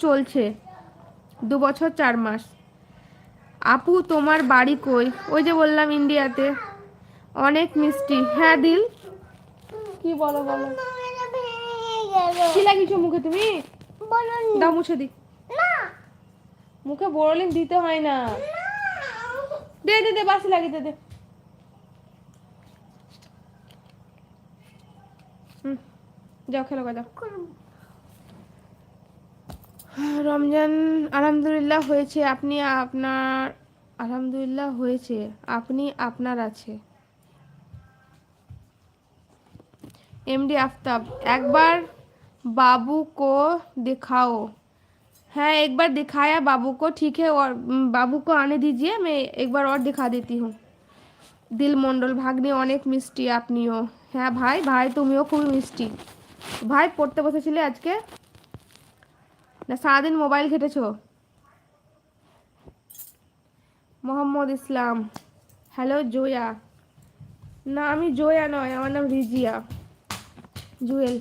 চলছে, 2 বছর 4 মাস। আপু তোমার বাড়ি কই? ওই যে বললাম ইন্ডিয়াতে। অনেক মিষ্টি। হ্যাঁ দিল, কি বলো বলো, কি লাগিয়েছো মুখে তুমি? দাও মুছে দি। মুখে বোরোলিন দিতে হয় না। দে দে দে, বাসি লাগিয়ে দে দে। যাও খেলো যাও। রমজান আলহামদুলিল্লাহ হয়েছে, আপনি আপনার আলহামদুলিল্লাহ হয়েছে, আপনি আপনার আছে। एमडी आफ्ताब, एक बार बाबू को दिखाओ। हाँ एक बार दिखाया बाबू को, ठीक है, और बाबू को आने दीजिए, मैं एक बार और दिखा देती हूँ। दिल मंडल भाग्ने अनेक मिष्टि आपनिओ। हाँ भाई भाई तुमिओ खूब मिष्टि। भाई पढ़ते बसेছিলে আজকে না সারাদিন মোবাইল ঘেটেছো? মোহাম্মদ ইসলাম, হ্যালো জোয়া। না আমি জোয়া নয়, আমার নাম রিজিয়া। জুয়েল,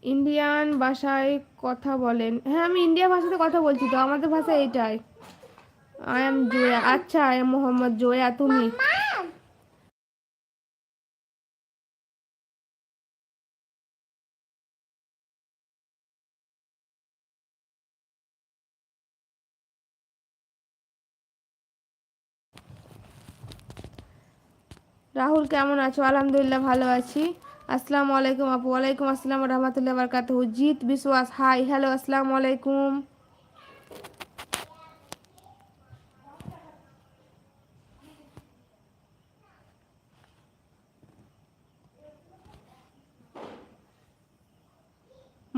ইন্ডিয়ান ভাষায় কথা বলেন? হ্যাঁ আমি ইন্ডিয়া ভাষাতে কথা বলছি তো, আমাদের ভাষা এইটাই। আই এম জোয়া। আচ্ছা আই এম মোহাম্মদ জোয়া, তুমি? রাহুল কেমন আছো? আলহামদুলিল্লাহ ভালো আছি। আসসালামু আলাইকুম আপু। ওয়ালাইকুম আসসালাম ওয়া রাহমাতুল্লাহি ওয়া বারাকাতুহু। জিত বিশ্বাস, হাই হ্যালো আসসালামু আলাইকুম।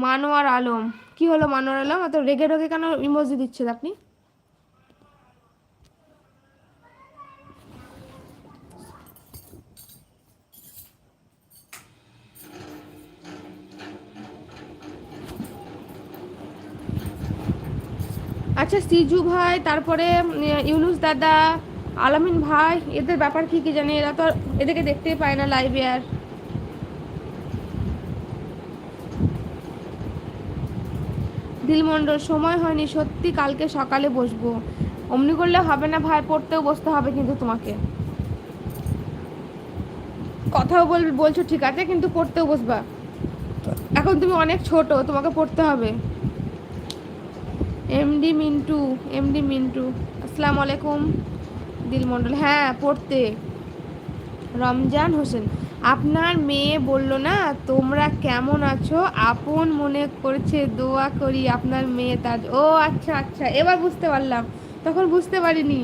মানোয়ার আলম, কি হলো মানোয়ার আলম, এত রেগে রেগে কেন ইমোজি দিচ্ছেন আপনি? আচ্ছা সিজু ভাই, তারপরে ইউনুস দাদা, আলামিন ভাই, এদের ব্যাপার কি কি জানি? এরা তো এদেরকে দেখতেই পায় না লাইভে। আর দিলমন্ডল, সময় হয়নি সত্যি, কালকে সকালে বসবো। অমনি করলে হবে না ভাই, পড়তেও বসতে হবে কিন্তু তোমাকে। কথাও বলছো ঠিক আছে, কিন্তু পড়তেও বসবা। এখন তুমি অনেক ছোট, তোমাকে পড়তে হবে। এমডি মিন্টু, এমডি মিন্টু আসসালামু আলাইকুম। দিলমন্ডল, হ্যাঁ পড়তে। রমজান হোসেন, আপনার মেয়ে বলল না তোমরা কেমন আছো, আপন মনে করছে, দোয়া করি আপনার মেয়ে তাজ। ও আচ্ছা আচ্ছা, এবার বুঝতে পারলাম, তখন বুঝতে পারিনি।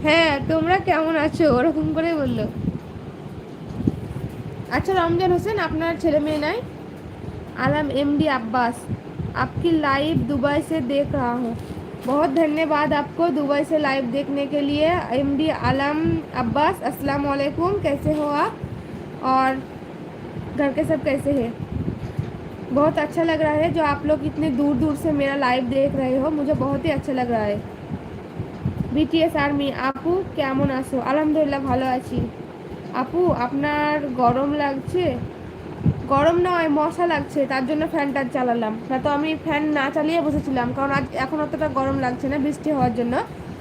হ্যাঁ তোমরা কেমন আছো, ওরকম করে বললো। अच्छा रमजान हुसैन, আপনার ছেলে মেয়ে নাই? आलम एमडी अब्बास, आपकी लाइव दुबई से देख रहा हूँ। बहुत धन्यवाद आपको दुबई से लाइव देखने के लिए। एमडी आलम अब्बास, अस्सलाम वालेकुम, कैसे हो आप और घर के सब कैसे हैं? बहुत अच्छा लग रहा है जो आप लोग इतने दूर दूर से मेरा लाइव देख रहे हो, मुझे बहुत ही अच्छा लग रहा है। बीटीएस आर्मी, আপু কেমন আছো? আলহামদুলিল্লাহ ভালো আছি। আপু আপনার গরম লাগছে? গরম নয়, মশা লাগছে, তার জন্য ফ্যানটা চালালাম, না তো আমি ফ্যান না চালিয়ে বসেছিলাম, কারণ আজ এখন অতটা গরম লাগছে না বৃষ্টি হওয়ার জন্য,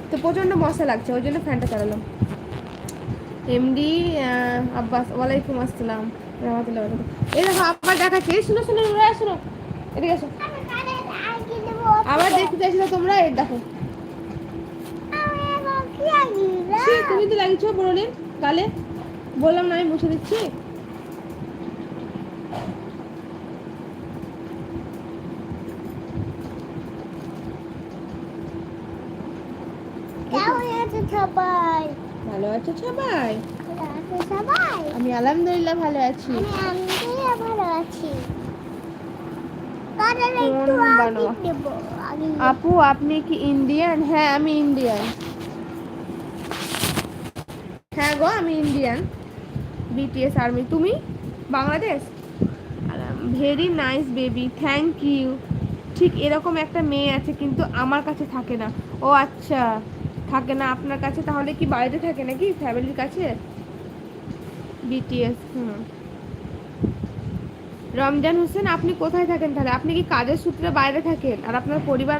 তো প্রচণ্ড মশা লাগছে, ওই জন্য ফ্যানটা চালালাম। এমডি আব্বাস, ওয়ালাইকুম আসসালাম রহমতুল্লাহ। এই দেখো আবার দেখাচ্ছে, এই শুনো শুনো শুনো, এদিকে এসো। আবার দেখতে চাইছিল তোমরা, এই দেখো তুমি তো লাগিয়েছো বড়লিন গালে, বললাম না আমি মুছে দিচ্ছি। ভালো আছো সবাই? আমি আলহামদুলিল্লাহ ভালো আছি। আপু আপনি কি ইন্ডিয়ান? হ্যাঁ আমি ইন্ডিয়ান। হ্যাঁ গো আমি ইন্ডিয়ান, বিটিএস আর্মি। তুমি Bangladesh? Very nice baby, thank you. ঠিক এরকম একটা মেয়ে আছে কিন্তু আমার কাছে থাকে না। ও আচ্ছা, থাকে না আপনার কাছে, তাহলে কি বাইরে থাকে নাকি ফ্যামিলির কাছে? বিটিএস, রমজান হোসেন, আপনি কোথায় থাকেন তাহলে? আপনি কি কাজের সূত্রে বাইরে থাকেন আর আপনার পরিবার